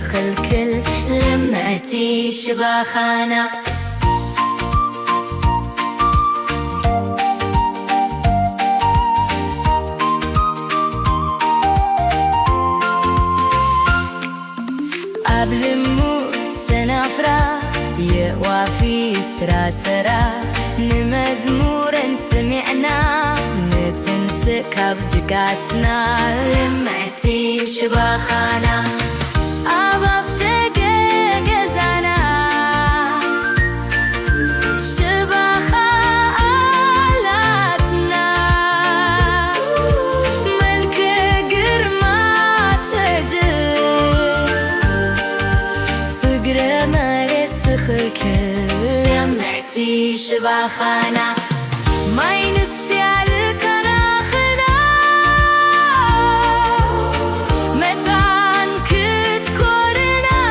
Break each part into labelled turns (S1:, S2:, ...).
S1: تخلكل لمعتي شباخانة قبل موت شنفرة بيوافي سرا نمزمور سمعنا نتنسك بجقاسنا لمعتي شباخانا أبفتك جزانا شباخا آلاتنا ملك قرما تجد صقر مرت تخلكل لمعتي شباخانا ما ينستيالك ناخنا متان كت كورنا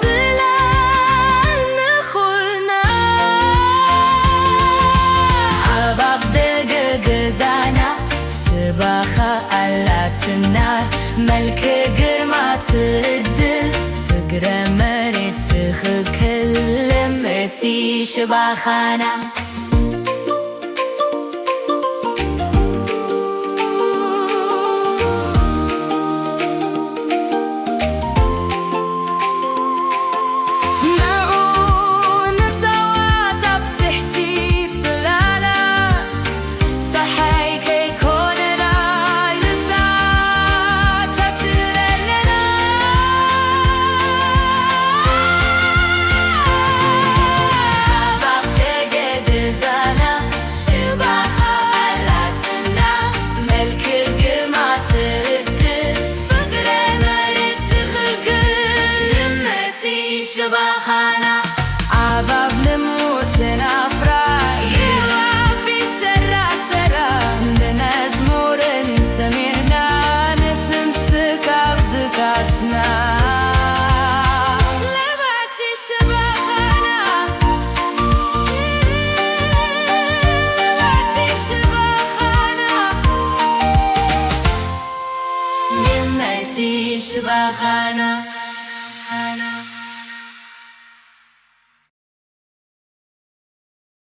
S1: سلال نخلنا أباب دق قزانا شباخة ألاتنا ملك قرما تدل فقر مرت تخلكل لمعتي شباخانا شباخانا عباب لموت نافرا يوافي سرا بنزمور سمعنا نتمسك بجقاسنا لمعتي شباخانا لمعتي شباخانا لمعتي شباخانا